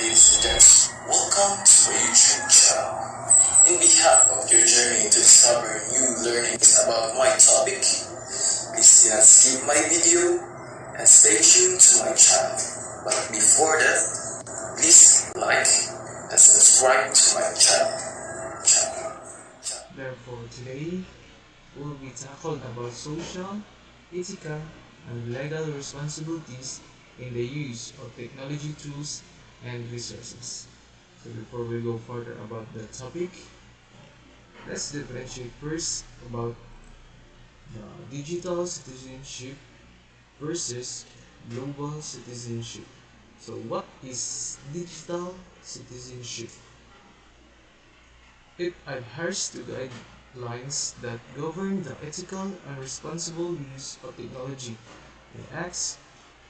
ladies and gents, welcome to my YouTube channel. In behalf of your journey to discover new learnings about my topic, please do not skip my video and stay tuned to my channel. But before that, please like and subscribe to my channel. Therefore, today will be tackled about social, ethical, and legal responsibilities in the use of technology tools and resources. So before we go further about the topic, let's differentiate first about the digital citizenship versus global citizenship. So what is digital citizenship? It adheres to guidelines that govern the ethical and responsible use of technology and acts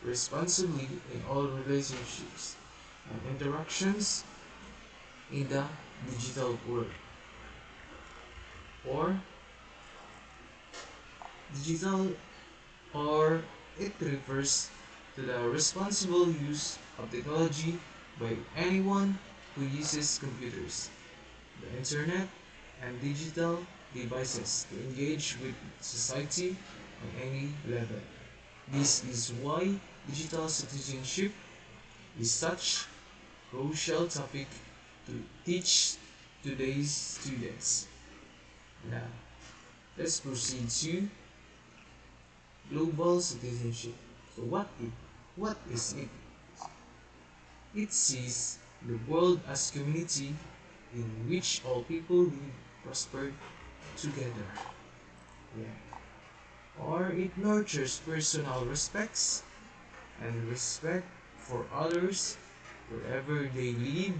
responsibly in all relationships and interactions in the digital world. Or digital, or it refers to the responsible use of technology by anyone who uses computers, the internet, and digital devices to engage with society on any level. This is why digital citizenship is such a crucial topic to teach today's students. Now, let's proceed to global citizenship. So what is it? It sees the world as community in which all people live prosper together. Yeah. Or it nurtures personal respects and respect for others wherever they live,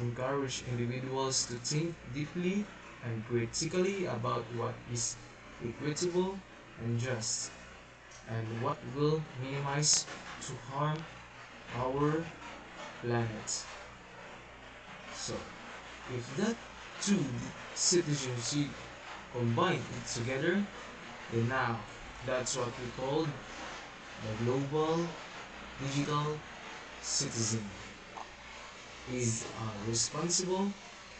encourage individuals to think deeply and critically about what is equitable and just, and what will minimize to harm our planet. So, if that two citizenship combine it together, then now that's what we call the global digital citizen. Is a responsible,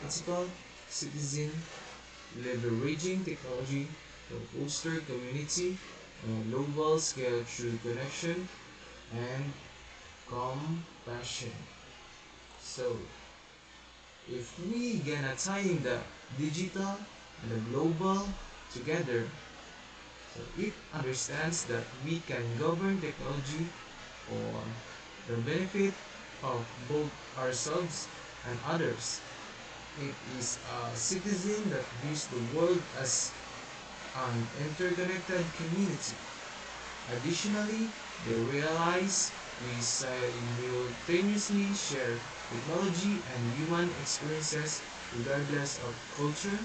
ethical citizen leveraging technology to foster community on a global scale through connection and compassion. So, if we gonna tying the digital and the global together, so it understands that we can govern technology for the benefit of both ourselves and others. It is a citizen that views the world as an interconnected community. Additionally, they realize we simultaneously share technology and human experiences regardless of culture,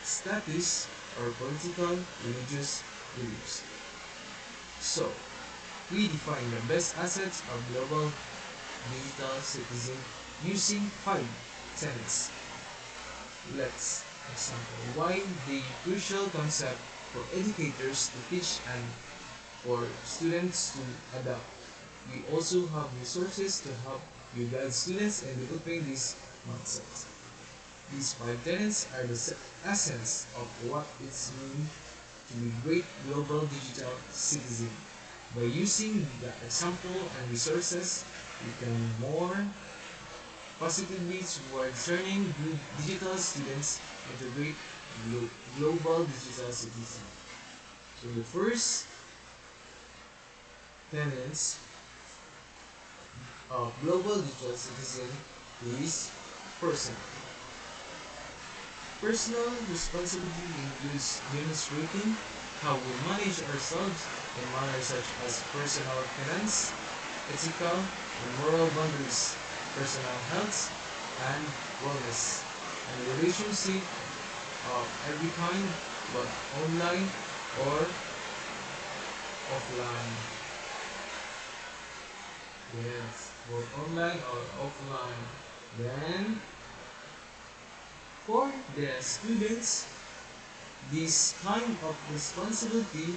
status, or political religious beliefs. So, we define the best assets of global digital citizen using 5 tenets. Let's example why the crucial concept for educators to teach and for students to adapt. We also have resources to help you guide students in developing this mindset. These 5 tenets are the essence of what it means to be great global digital citizen. By using the example and resources, we can more positively toward turning good digital students into great global digital citizens. So the first tenets of global digital citizen is personal. Personal responsibility includes demonstrating how we manage ourselves in manners such as personal finance, ethical and moral boundaries, personal health and wellness, and relationship of every kind, but online or offline. Yes, both online or offline. Then, for the students, this kind of responsibility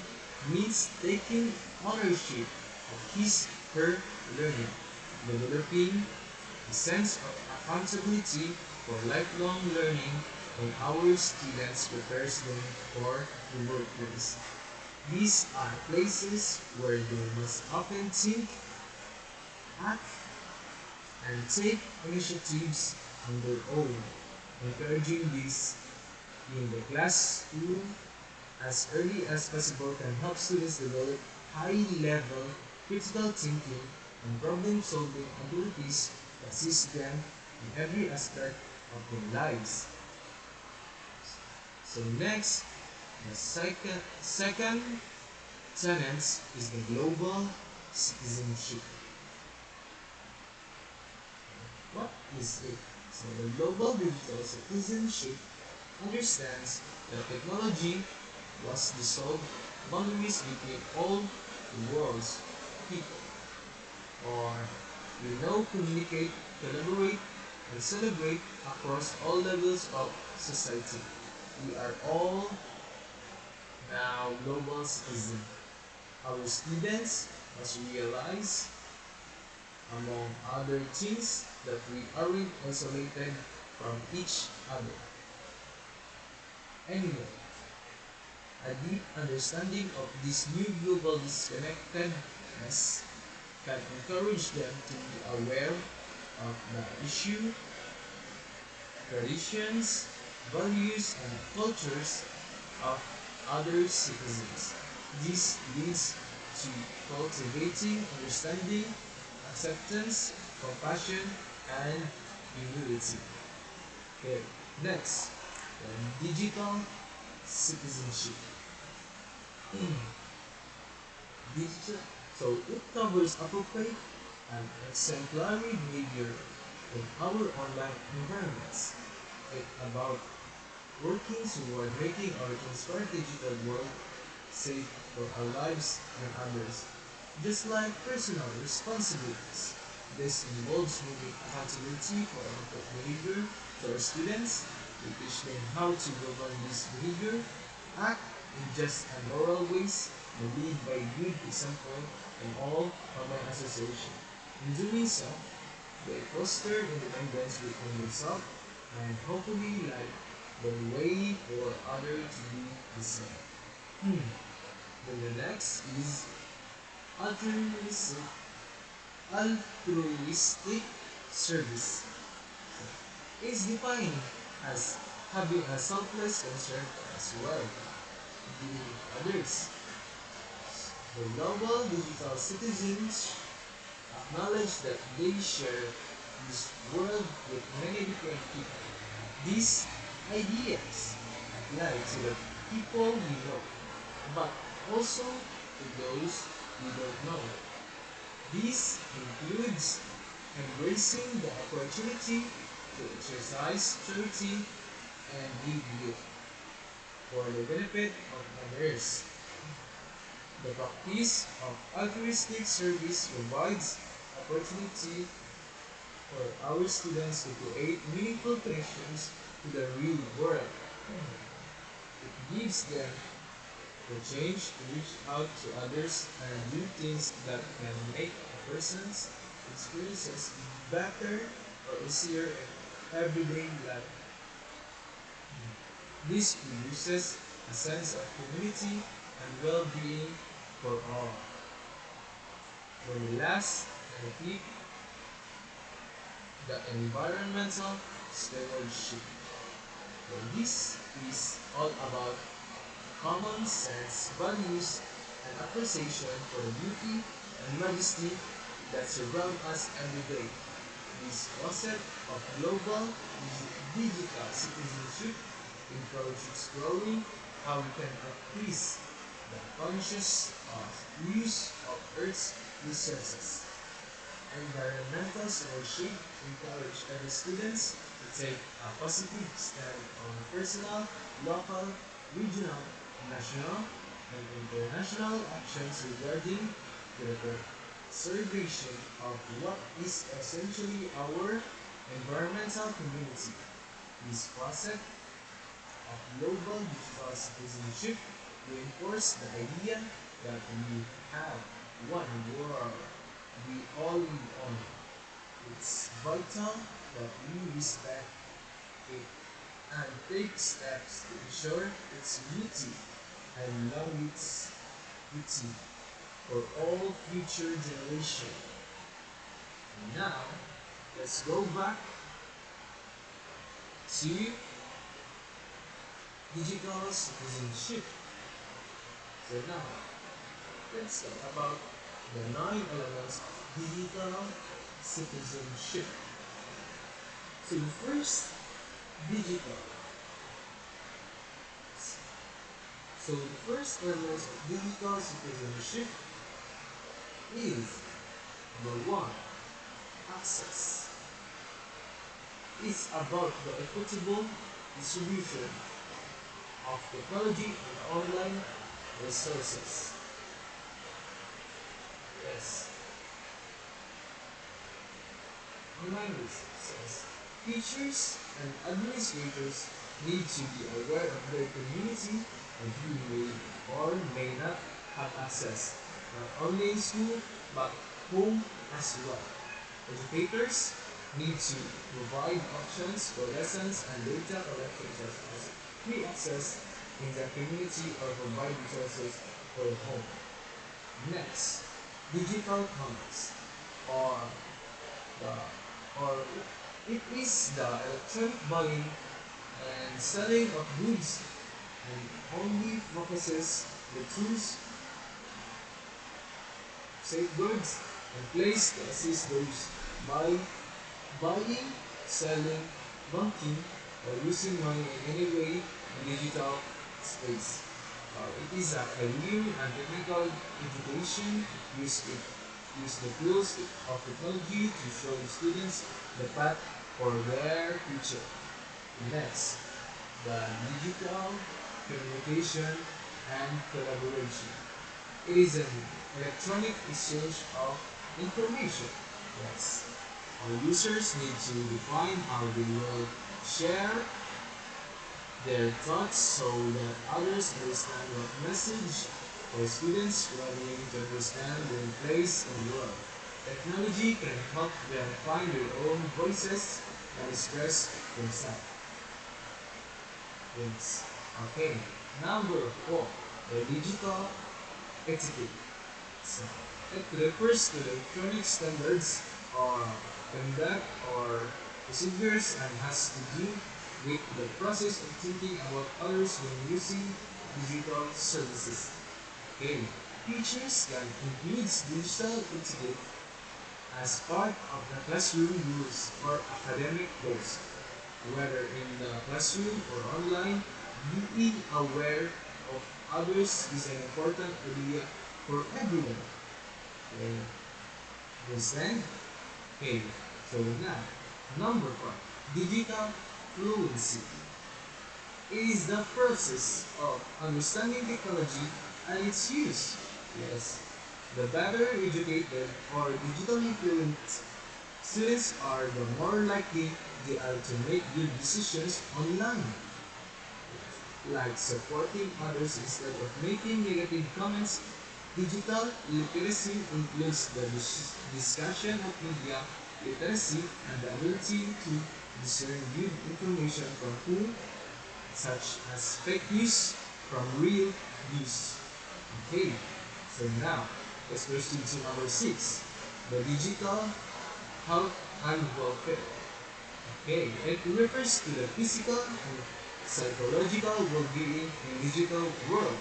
means taking ownership of his her learning, developing a sense of accountability for lifelong learning when our students prepares them for the workplace. These are places where they must often think, act, and take initiatives on their own. Encouraging this in the classroom as early as possible can help students develop high-level critical thinking and problem-solving abilities that assist them in every aspect of their lives. So next, the second tenet is the global citizenship. What is it? So the global digital citizenship understands that technology was dissolved boundaries between all the world's people, or we now communicate, collaborate, and celebrate across all levels of society. We are all now global citizens. Our students must realize, among other things, that we aren't isolated from each other anymore. A deep understanding of this new global disconnectedness can encourage them to be aware of the issue, traditions, values, and cultures of other citizens. This leads to cultivating understanding, acceptance, compassion, and humility. Okay, next, the digital citizenship. Digital, so it covers appropriate and exemplary behavior in our online environments. It's about working toward making our transparent digital world safe for our lives and others, just like personal responsibilities. This involves moving accountability for our behavior to our students. We teach them how to govern this behavior, act in just and moral ways, and lead by good example in all online association. In doing so, they foster independence within themselves and hopefully like the way for others to do the same. Then the next is altruistic, altruistic service. Is defined as having a selfless concern as well to others. The global digital citizens acknowledge that they share this world with many different people. These ideas apply to the people we know, but also to those we don't know. This includes embracing the opportunity to exercise charity and give gift for the benefit of others. The practice of altruistic service provides opportunity for our students to create meaningful connections to the real world. It gives them the change to reach out to others and do things that can make a person's experiences better or easier in everyday life. This produces a sense of community and well-being for all. For the last and fifth, the environmental stewardship. So this is all about common sense values and appreciation for the beauty and majesty that surround us every day. This concept of global digital citizenship encourages exploring how we can increase the conscious of use of Earth's resources. Environmental stewardship encourages every students to take a positive stand on personal, local, regional, national, and international actions regarding the preservation of what is essentially our environmental community. This concept of global digital citizenship reinforces the idea that we have one world we all live on. It's vital that we respect it and take steps to ensure its beauty and longevity for all future generations. Now, let's go back to digital citizenship. So now, let's talk about the 9 elements of digital citizenship. So first, digital. So the first element of digital citizenship is number one, access. It's about the equitable distribution of technology and online resources. Yes, online resources. Teachers and administrators need to be aware of their community and who may or may not have access, not only in school but home as well. Educators need to provide options for lessons and data collection such as free access in their community or provide resources for home. Next, digital commerce or the or it is the electronic buying and selling of goods and only focuses the tools, safeguards, and place to assist those by buying, selling, banking, or using money in any way in digital space. It is a career and technical education use the tools of technology to show students the path for their future. Next, the digital communication and collaboration. It is an electronic exchange of information. Yes. Our users need to define how they will share their thoughts so that others understand what message for students struggling to understand their place in the world. Technology can help them find their own voices and express themselves. Yes. Okay. Number 4. The digital etiquette. So, it refers to the electronic standards or conduct or procedures and has to do with the process of thinking about others when using digital services. Okay. Teachers can include digital etiquette as part of the classroom rules or academic goals, whether in the classroom or online. Being aware of others is an important idea for everyone. Okay. Understand? Okay. So now, number 5, digital fluency. It is the process of understanding technology and its use. Yes. The better educated or digitally fluent students are, the more likely they are to make good decisions online, like supporting others instead of making negative comments. Digital literacy includes the discussion of media literacy and the ability to discern good information from whom, such as fake news from real news. Okay, so now let's proceed to number 6, the digital health and welfare. Okay, it refers to the physical and psychological well-being in digital world.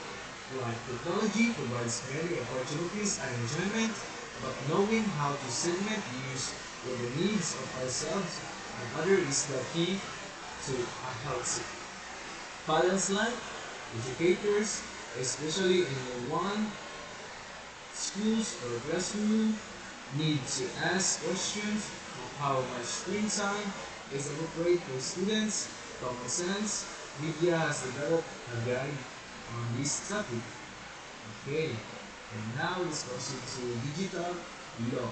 Like technology provides many opportunities and enjoyment, but knowing how to segment use with the needs of ourselves and others is the key to a healthy, balanced life. Educators, especially in the one schools or classroom, need to ask questions of how much screen time is appropriate for students. Common sense media has developed a guide on this topic. Okay, and now let's proceed to digital law.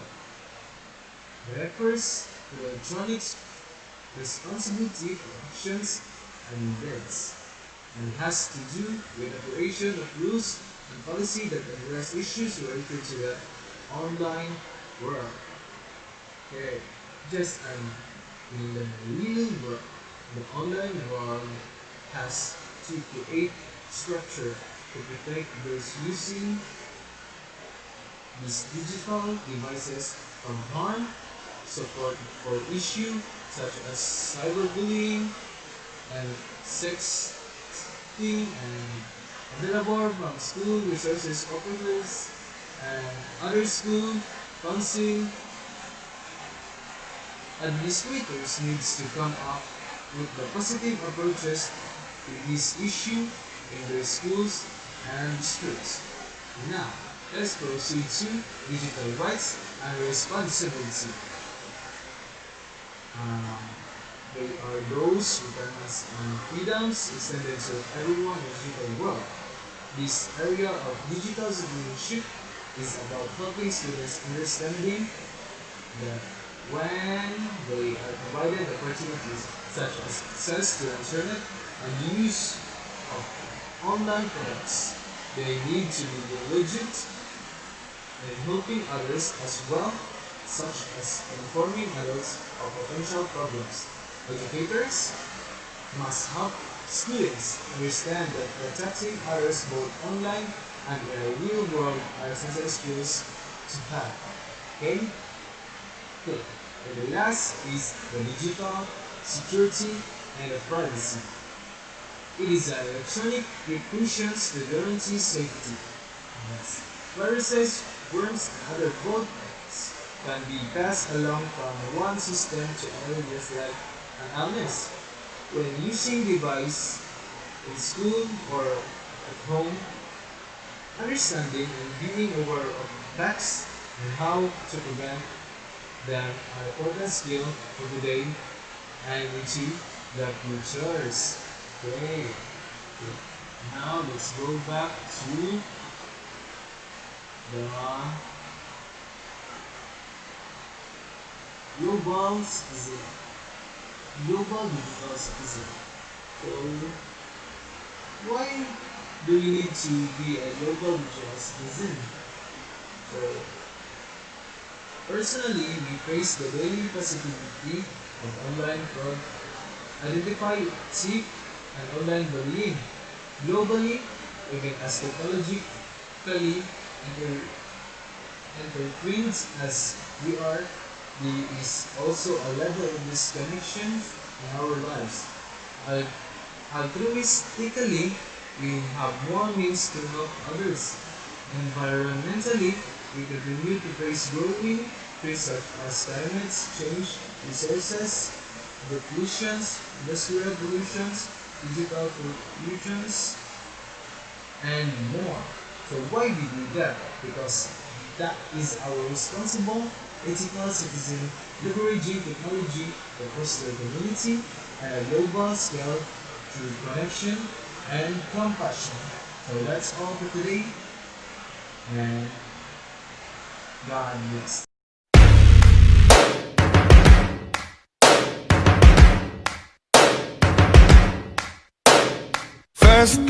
Refers to electronics responsibility for actions and events, and has to do with the creation of rules and policy that address issues related to the online world. Okay, just in the real world, the online world has to create structure to protect those using these digital devices from harm, support for issues such as cyberbullying and sexting, and available from school resources officers and other school council administrators needs to come up with the positive approaches to this issue in their schools and districts. Now, let's proceed to digital rights and responsibility. Um, they are those requirements and freedoms extended to everyone in the digital world. This area of digital citizenship is about helping students understanding that when they are provided opportunities such as access to internet and use of online products, they need to be diligent in helping others as well, such as informing adults of potential problems. Educators must help students understand that protecting others both online and in the real world are essential skills to have. Okay? Good. And the last is the digital security and the privacy. It is an electronic precautions to guarantee safety. Yes. Viruses, worms, and other bugs can be passed along from one system to another just like an illness. When using device in school or at home, understanding and being aware of facts and how to prevent them are important skill for today and into the futures. Okay. Now let's go back to the global citizen. Global digital citizen. So why do we need to be a global digital citizen? So personally, we face the daily possibility of online fraud, identify thief, and online bullying. Globally, even as technologically intertwined as we are, there is also a level of disconnection in our lives. Altruistically, we have more means to help others. Environmentally, we continue to face growing threats such as climate change, resources, pollutions, industrial pollutions, digital pollutions, and more. So why we do that? Because that is our responsible, ethical citizen leveraging technology across the community at a global scale through connection and compassion. So that's all for today, and God bless. First thing